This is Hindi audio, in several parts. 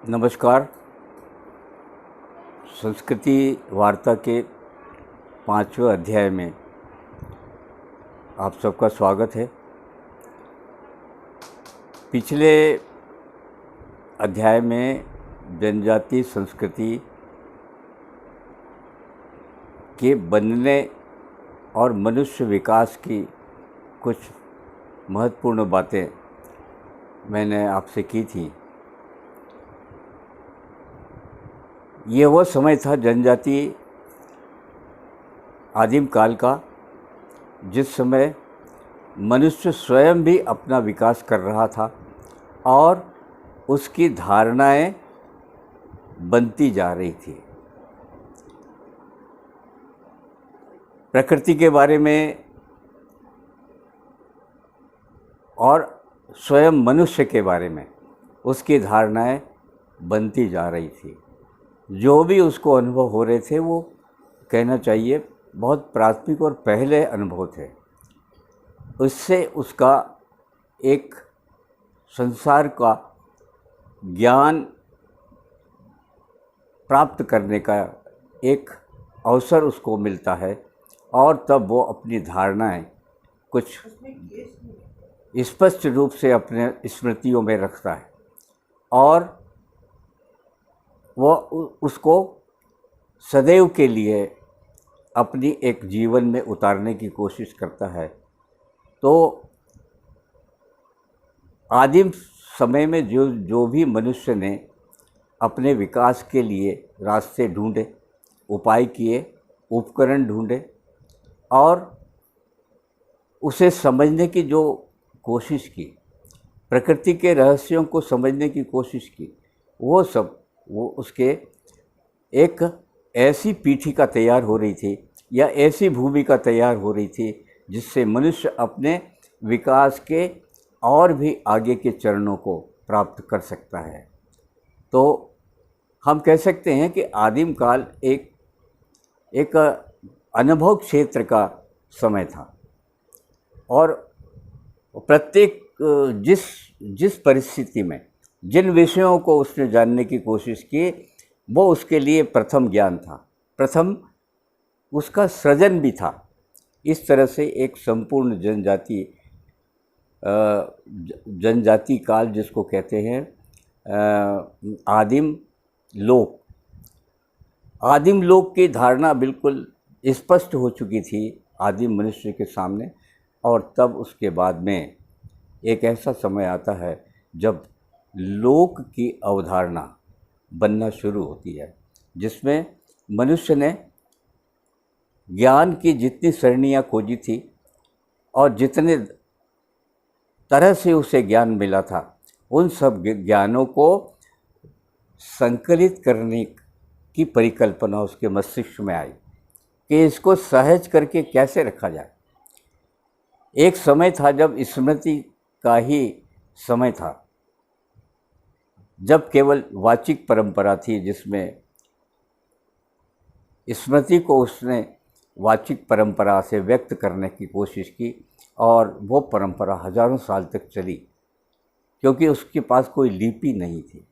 नमस्कार। संस्कृति वार्ता के 5वें अध्याय में आप सबका स्वागत है। पिछले अध्याय में जनजाति संस्कृति के बनने और मनुष्य विकास की कुछ महत्वपूर्ण बातें मैंने आपसे की थी। ये वो समय था जनजाति आदिम काल का, जिस समय मनुष्य स्वयं भी अपना विकास कर रहा था और उसकी धारणाएं बनती जा रही थी। प्रकृति के बारे में और स्वयं मनुष्य के बारे में उसकी धारणाएं बनती जा रही थी। जो भी उसको अनुभव हो रहे थे वो कहना चाहिए बहुत प्राथमिक और पहले अनुभव थे। उससे उसका एक संसार का ज्ञान प्राप्त करने का एक अवसर उसको मिलता है और तब वो अपनी धारणाएं कुछ स्पष्ट रूप से अपने स्मृतियों में रखता है और वो उसको सदैव के लिए अपनी एक जीवन में उतारने की कोशिश करता है। तो आदिम समय में जो भी मनुष्य ने अपने विकास के लिए रास्ते ढूंढे, उपाय किए, उपकरण ढूंढे और उसे समझने की जो कोशिश की, प्रकृति के रहस्यों को समझने की कोशिश की, वो उसके एक ऐसी पीठिका तैयार हो रही थी या ऐसी भूमिका तैयार हो रही थी जिससे मनुष्य अपने विकास के और भी आगे के चरणों को प्राप्त कर सकता है। तो हम कह सकते हैं कि आदिम काल एक अनुभव क्षेत्र का समय था और प्रत्येक जिस परिस्थिति में जिन विषयों को उसने जानने की कोशिश की वो उसके लिए प्रथम ज्ञान था, प्रथम उसका सृजन भी था। इस तरह से एक संपूर्ण जनजाति काल जिसको कहते हैं आदिम लोक की धारणा बिल्कुल स्पष्ट हो चुकी थी आदिम मनुष्य के सामने। और तब उसके बाद में एक ऐसा समय आता है जब लोक की अवधारणा बनना शुरू होती है, जिसमें मनुष्य ने ज्ञान की जितनी सरणियाँ खोजी थी और जितने तरह से उसे ज्ञान मिला था उन सब ज्ञानों को संकलित करने की परिकल्पना उसके मस्तिष्क में आई कि इसको सहज करके कैसे रखा जाए। एक समय था जब स्मृति का ही समय था, जब केवल वाचिक परंपरा थी, जिसमें स्मृति को उसने वाचिक परंपरा से व्यक्त करने की कोशिश की और वो परंपरा हजारों साल तक चली क्योंकि उसके पास कोई लिपि नहीं थी।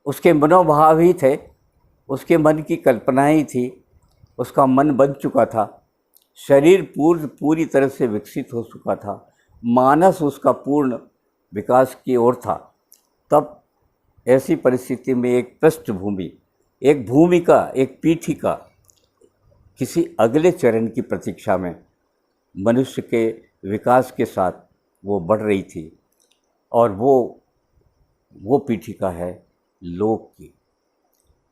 उसके मनोभाव ही थे, उसके मन की कल्पनाएं ही थी, उसका मन बन चुका था, शरीर पूरी तरह से विकसित हो चुका था, मानस उसका पूर्ण विकास की ओर था। तब ऐसी परिस्थिति में एक पृष्ठभूमि, एक भूमिका, एक पीठिका किसी अगले चरण की प्रतीक्षा में मनुष्य के विकास के साथ वो बढ़ रही थी और वो पीठिका है लोक की।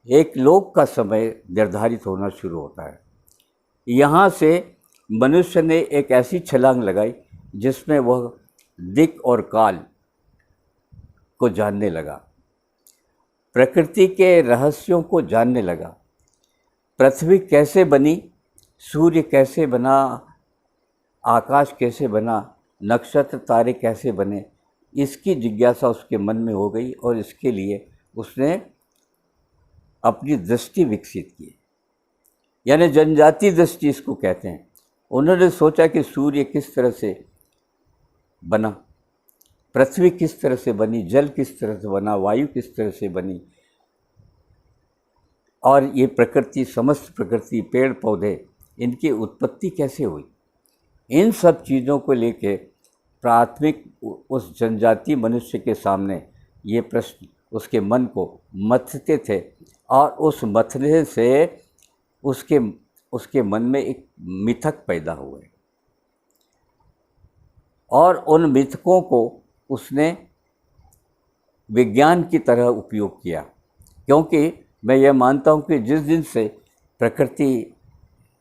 एक लोक का समय निर्धारित होना शुरू होता है। यहाँ से मनुष्य ने एक ऐसी छलांग लगाई जिसमें वह दिक् और काल को जानने लगा, प्रकृति के रहस्यों को जानने लगा। पृथ्वी कैसे बनी, सूर्य कैसे बना, आकाश कैसे बना, नक्षत्र तारे कैसे बने, इसकी जिज्ञासा उसके मन में हो गई और इसके लिए उसने अपनी दृष्टि विकसित की, यानी जनजाति दृष्टि इसको कहते हैं। उन्होंने सोचा कि सूर्य किस तरह से बना, पृथ्वी किस तरह से बनी, जल किस तरह से बना, वायु किस तरह से बनी, और ये प्रकृति, समस्त प्रकृति, पेड़ पौधे, इनकी उत्पत्ति कैसे हुई, इन सब चीज़ों को लेके प्राथमिक उस जनजाति मनुष्य के सामने ये प्रश्न उसके मन को मथते थे, और उस मथने से उसके मन में एक मिथक पैदा हुए, और उन मिथकों को उसने विज्ञान की तरह उपयोग किया। क्योंकि मैं ये मानता हूँ कि जिस दिन से प्रकृति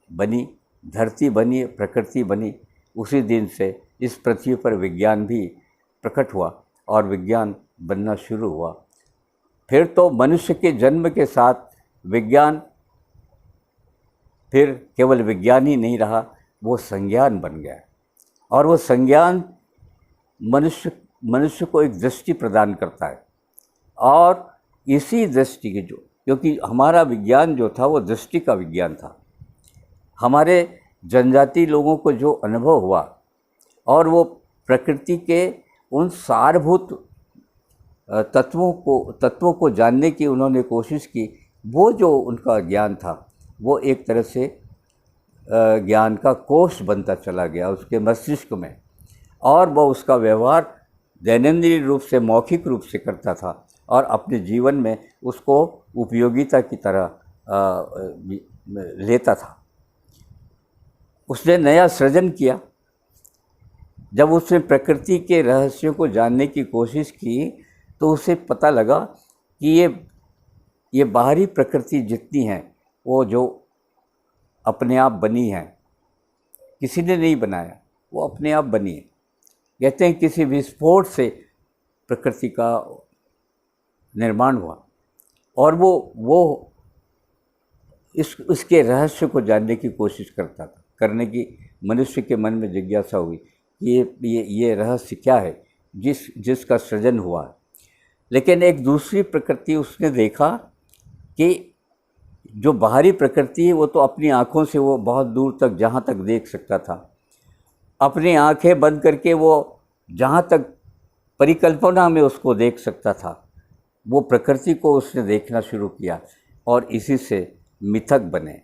बनी, धरती बनी, प्रकृति बनी, उसी दिन से इस पृथ्वी पर विज्ञान भी प्रकट हुआ और विज्ञान बनना शुरू हुआ। फिर तो मनुष्य के जन्म के साथ विज्ञान फिर केवल विज्ञान ही नहीं रहा, वो संज्ञान बन गया, और वो संज्ञान मनुष्य को एक दृष्टि प्रदान करता है। और इसी दृष्टि की, जो क्योंकि हमारा विज्ञान जो था वो दृष्टि का विज्ञान था, हमारे जनजाति लोगों को जो अनुभव हुआ और वो प्रकृति के उन सारभूत तत्वों को जानने की उन्होंने कोशिश की, वो जो उनका ज्ञान था वो एक तरह से ज्ञान का कोश बनता चला गया उसके मस्तिष्क में, और वह उसका व्यवहार दैनंदिन रूप से, मौखिक रूप से करता था, और अपने जीवन में उसको उपयोगिता की तरह लेता था। उसने नया सृजन किया। जब उसने प्रकृति के रहस्यों को जानने की कोशिश की तो उसे पता लगा कि ये बाहरी प्रकृति जितनी है वो जो अपने आप बनी है, किसी ने नहीं बनाया, वो अपने आप बनी है। कहते हैं किसी विस्फोट से प्रकृति का निर्माण हुआ, और वो इसके रहस्य को जानने की कोशिश करता था, करने की मनुष्य के मन में जिज्ञासा हुई कि ये रहस्य क्या है जिसका सृजन हुआ है। लेकिन एक दूसरी प्रकृति उसने देखा कि जो बाहरी प्रकृति है वो तो अपनी आँखों से वो बहुत दूर तक, जहाँ तक देख सकता था, अपनी आँखें बंद करके वो जहाँ तक परिकल्पना में उसको देख सकता था, वो प्रकृति को उसने देखना शुरू किया, और इसी से मिथक बने।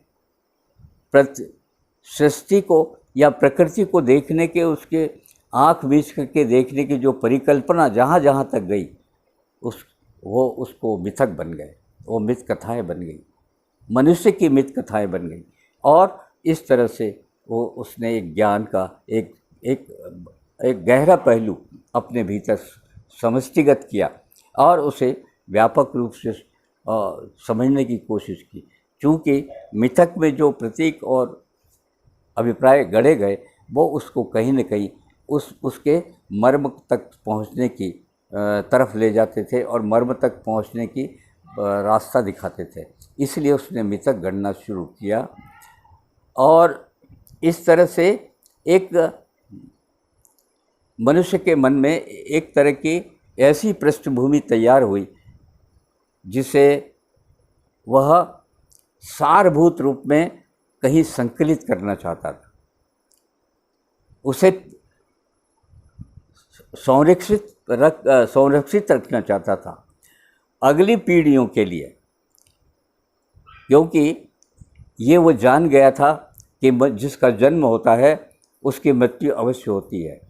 सृष्टि को या प्रकृति को देखने के, उसके आँख बीच करके देखने की जो परिकल्पना जहाँ जहाँ तक गई, वो उसको मिथक बन गए, वो मिथ कथाएँ बन गई, मनुष्य की मिथ कथाएँ बन गई। और इस तरह से वो उसने एक ज्ञान का एक गहरा पहलू अपने भीतर समष्टिगत किया, और उसे व्यापक रूप से समझने की कोशिश की। चूँकि मिथक में जो प्रतीक और अभिप्राय गढ़े गए वो उसको कहीं न कहीं उसके मर्म तक पहुंचने की तरफ ले जाते थे, और मर्म तक पहुंचने की रास्ता दिखाते थे। इसलिए उसने मिथक गढ़ना शुरू किया, और इस तरह से एक मनुष्य के मन में एक तरह की ऐसी पृष्ठभूमि तैयार हुई जिसे वह सारभूत रूप में कहीं संकलित करना चाहता था, उसे संरक्षित रखना चाहता था अगली पीढ़ियों के लिए, क्योंकि ये वो जान गया था कि जिसका जन्म होता है उसकी मृत्यु अवश्य होती है।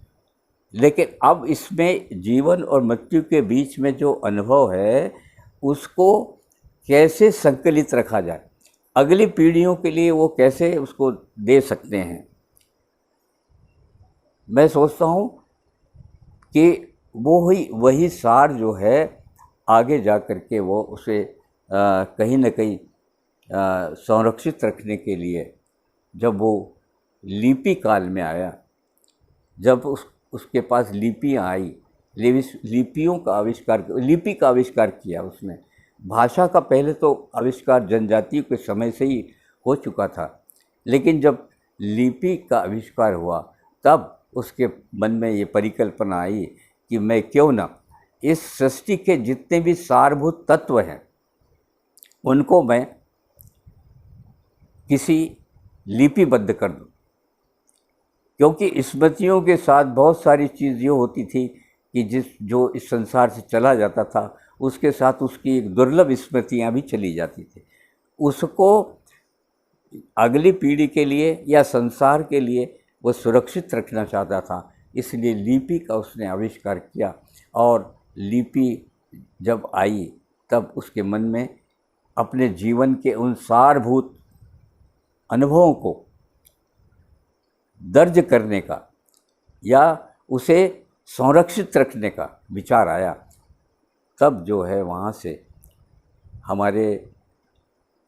लेकिन अब इसमें जीवन और मृत्यु के बीच में जो अनुभव है उसको कैसे संकलित रखा जाए, अगली पीढ़ियों के लिए वो कैसे उसको दे सकते हैं। मैं सोचता हूँ कि वही सार जो है आगे जा कर के वो उसे कहीं न कहीं संरक्षित रखने के लिए, जब वो लिपि काल में आया, जब उसके पास लिपियाँ आई, लिपि का आविष्कार किया उसने। भाषा का पहले तो आविष्कार जनजातियों के समय से ही हो चुका था, लेकिन जब लिपि का आविष्कार हुआ तब उसके मन में ये परिकल्पना आई कि मैं क्यों ना इस सृष्टि के जितने भी सारभूत तत्व हैं उनको मैं किसी लिपिबद्ध कर दूं। क्योंकि स्मृतियों के साथ बहुत सारी चीज़ ये होती थी कि जो इस संसार से चला जाता था उसके साथ उसकी एक दुर्लभ स्मृतियाँ भी चली जाती थी। उसको अगली पीढ़ी के लिए या संसार के लिए वो सुरक्षित रखना चाहता था, इसलिए लिपि का उसने आविष्कार किया। और लिपि जब आई तब उसके मन में अपने जीवन के उन सारभूत अनुभवों को दर्ज करने का या उसे संरक्षित रखने का विचार आया। तब जो है वहाँ से हमारे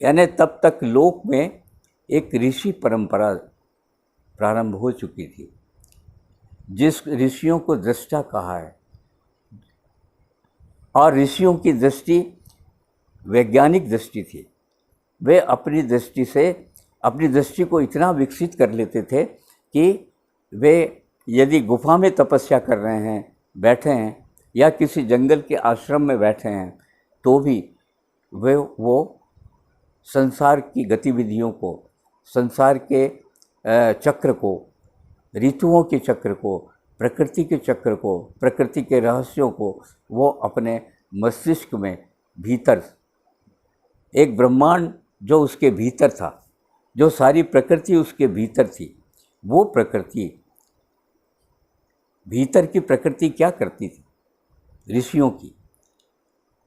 यानी तब तक लोक में एक ऋषि परंपरा प्रारंभ हो चुकी थी, जिस ऋषियों को दृष्टा कहा है। और ऋषियों की दृष्टि वैज्ञानिक दृष्टि थी। वे अपनी दृष्टि को इतना विकसित कर लेते थे कि वे यदि गुफा में तपस्या कर रहे हैं, बैठे हैं, या किसी जंगल के आश्रम में बैठे हैं, तो भी वो संसार की गतिविधियों को, संसार के चक्र को, ऋतुओं के चक्र को, प्रकृति के चक्र को, प्रकृति के रहस्यों को वो अपने मस्तिष्क में भीतर, एक ब्रह्मांड जो उसके भीतर था, जो सारी प्रकृति उसके भीतर थी, वो प्रकृति, भीतर की प्रकृति क्या करती थी ऋषियों की।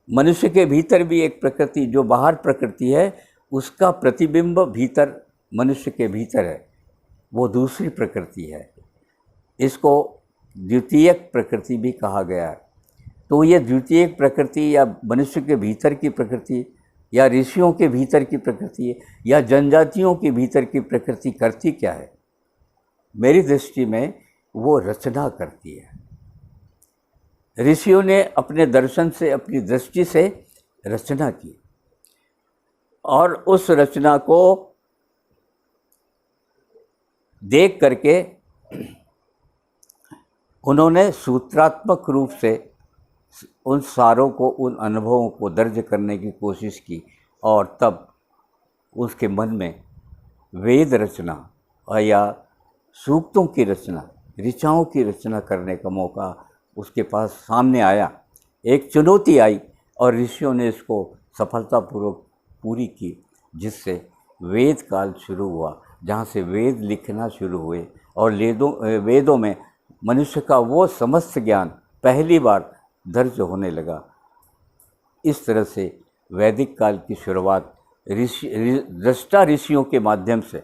मनुष्य के भीतर भी एक प्रकृति, जो बाहर प्रकृति है उसका प्रतिबिंब भीतर मनुष्य के भीतर है, वो दूसरी प्रकृति है। इसको द्वितीयक प्रकृति भी कहा गया है। तो ये द्वितीयक प्रकृति या मनुष्य के भीतर की प्रकृति या ऋषियों के भीतर की प्रकृति या जनजातियों के भीतर की प्रकृति करती क्या है? मेरी दृष्टि में वो रचना करती है। ऋषियों ने अपने दर्शन से, अपनी दृष्टि से रचना की और उस रचना को देख करके उन्होंने सूत्रात्मक रूप से उन सारों को, उन अनुभवों को दर्ज करने की कोशिश की। और तब उसके मन में वेद रचना या सूक्तों की रचना, ऋचाओं की रचना करने का मौका उसके पास सामने आया। एक चुनौती आई और ऋषियों ने इसको सफलतापूर्वक पूरी की, जिससे वेद काल शुरू हुआ, जहाँ से वेद लिखना शुरू हुए और वेदों में मनुष्य का वो समस्त ज्ञान पहली बार दर्ज होने लगा। इस तरह से वैदिक काल की शुरुआत दृष्टा ऋषियों के माध्यम से,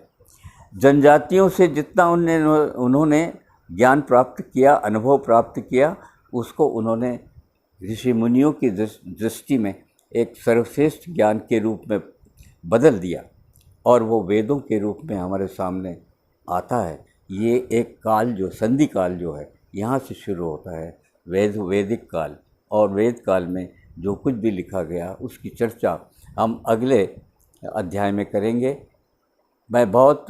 जनजातियों से जितना उन्होंने ज्ञान प्राप्त किया, अनुभव प्राप्त किया, उसको उन्होंने ऋषि मुनियों की दृष्टि में एक सर्वश्रेष्ठ ज्ञान के रूप में बदल दिया और वो वेदों के रूप में हमारे सामने आता है। ये एक काल जो संधि काल जो है, यहाँ से शुरू होता है वैदिक काल। और वेद काल में जो कुछ भी लिखा गया उसकी चर्चा हम अगले अध्याय में करेंगे। मैं बहुत